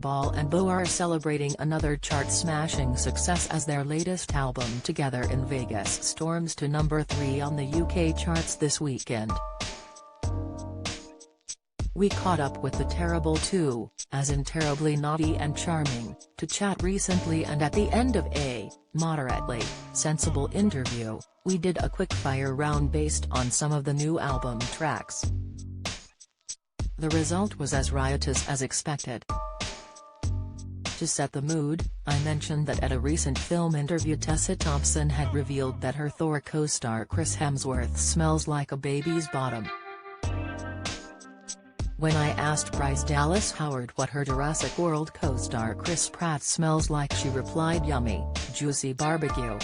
Ball and Boe are celebrating another chart-smashing success as their latest album Together in Vegas storms to number 3 on the UK charts this weekend. We caught up with the Terrible Two, as in terribly naughty and charming, to chat recently, and at the end of a moderately sensible interview, we did a quick-fire round based on some of the new album tracks. The result was as riotous as expected. To set the mood, I mentioned that at a recent film interview Tessa Thompson had revealed that her Thor co-star Chris Hemsworth smells like a baby's bottom. When I asked Bryce Dallas Howard what her Jurassic World co-star Chris Pratt smells like, she replied, "Yummy, juicy barbecue."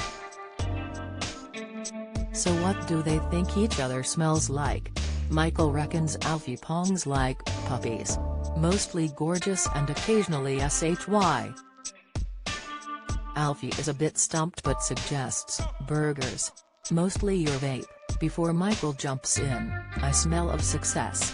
So what do they think each other smells like? Michael reckons Alfie pongs like puppies. Mostly gorgeous and occasionally SHY. Alfie is a bit stumped but suggests burgers. Mostly your vape. Before Michael jumps in, I smell of success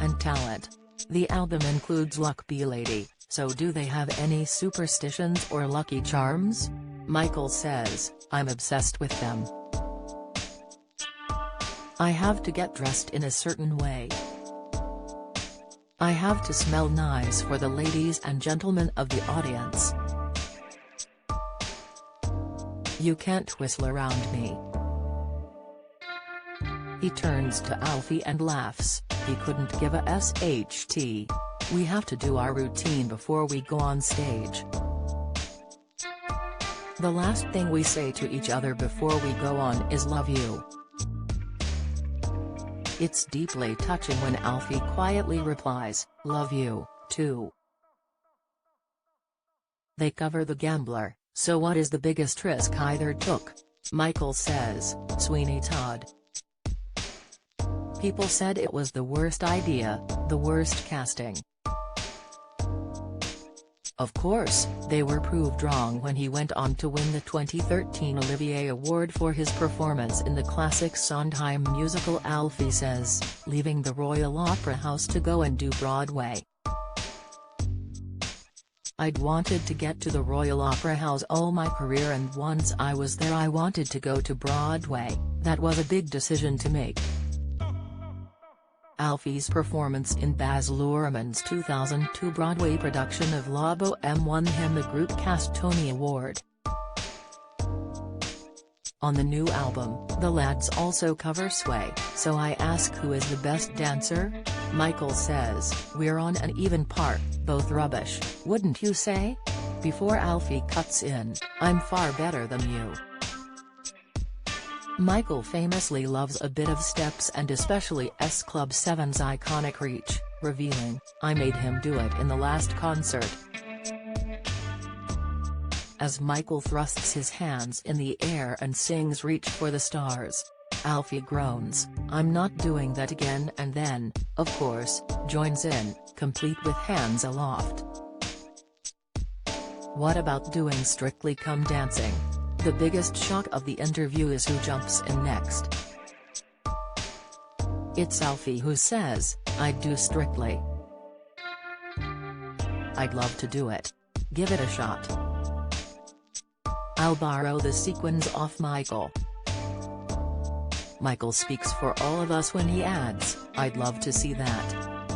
and talent. The album includes Luck Be Lady, so do they have any superstitions or lucky charms? Michael says, "I'm obsessed with them. I have to get dressed in a certain way. I have to smell nice for the ladies and gentlemen of the audience. You can't whistle around me." He turns to Alfie and laughs, "He couldn't give a SHT. We have to do our routine before we go on stage. The last thing we say to each other before we go on is love you." It's deeply touching when Alfie quietly replies, "Love you, too." They cover The Gambler, so what is the biggest risk either took? Michael says, "Sweeney Todd. People said it was the worst idea, the worst casting. Of course, they were proved wrong when he went on to win the 2013 Olivier Award for his performance in the classic Sondheim musical." Alfie says, leaving the Royal Opera House to go and do Broadway. "I'd wanted to get to the Royal Opera House all my career, and once I was there I wanted to go to Broadway. That was a big decision to make." Alfie's performance in Baz Luhrmann's 2002 Broadway production of La Boheme won him the Group Cast Tony Award. On the new album, the lads also cover Sway, so I ask who is the best dancer? Michael says, "We're on an even par, both rubbish, wouldn't you say?" Before Alfie cuts in, "I'm far better than you." Michael famously loves a bit of steps and especially S Club 7's iconic Reach, revealing, "I made him do it in the last concert." As Michael thrusts his hands in the air and sings Reach for the Stars, Alfie groans, "I'm not doing that again," and then, of course, joins in, complete with hands aloft. What about doing Strictly Come Dancing? The biggest shock of the interview is who jumps in next. It's Alfie who says, "I'd do Strictly. I'd love to do it. Give it a shot. I'll borrow the sequins off Michael." Michael speaks for all of us when he adds, "I'd love to see that."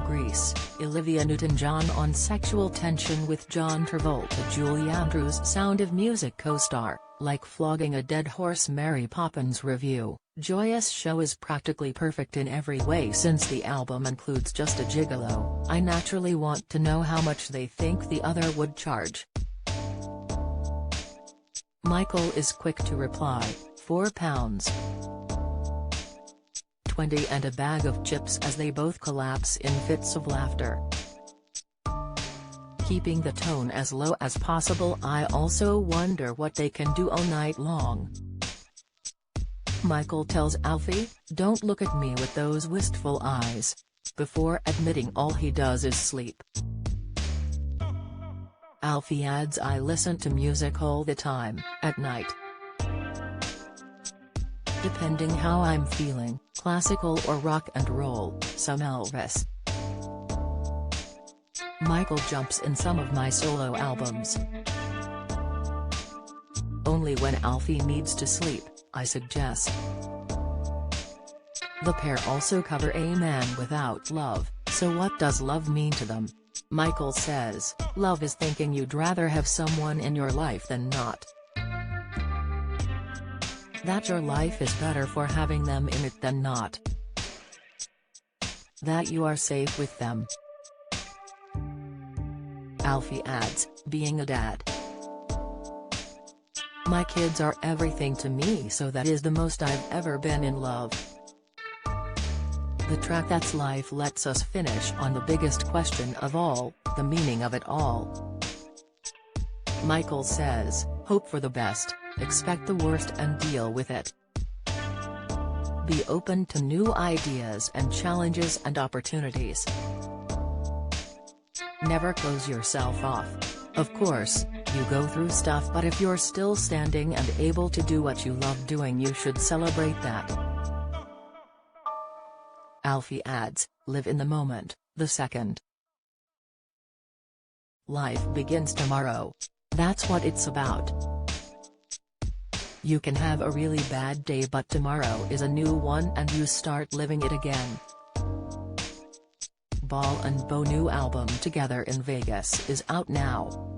Grease, Olivia Newton-John on sexual tension with John Travolta. Julie Andrews Sound of Music co-star, like flogging a dead horse. Mary Poppins review, "Joyous show is practically perfect in every way since the album includes Just a Gigolo. I naturally want to know how much they think the other would charge." Michael is quick to reply, £4. 20 and a bag of chips, as they both collapse in fits of laughter. Keeping the tone as low as possible, I also wonder what they can do all night long. Michael tells Alfie, "Don't look at me with those wistful eyes," before admitting all he does is sleep. Alfie adds, "I listen to music all the time, at night. Depending how I'm feeling, classical or rock and roll, some Elvis." Michael jumps in some of my solo albums. Only when Alfie needs to sleep, I suggest. The pair also cover A Man Without Love, So What Does Love Mean to Them? Michael says, love is thinking you'd rather have someone in your life than not. That your life is better for having them in it than not. That you are safe with them. Alfie adds, being a dad. My kids are everything to me, so that is the most I've ever been in love. The track That's Life lets us finish on the biggest question of all, the meaning of it all. Michael says, hope for the best, expect the worst and deal with it. Be open to new ideas and challenges and opportunities. Never close yourself off. Of course, you go through stuff, but if you're still standing and able to do what you love doing, you should celebrate that. Alfie adds, live in the moment, the second. Life begins tomorrow. That's what it's about. You can have a really bad day, but tomorrow is a new one and you start living it again. Ball and Boe new album Together in Vegas is out now.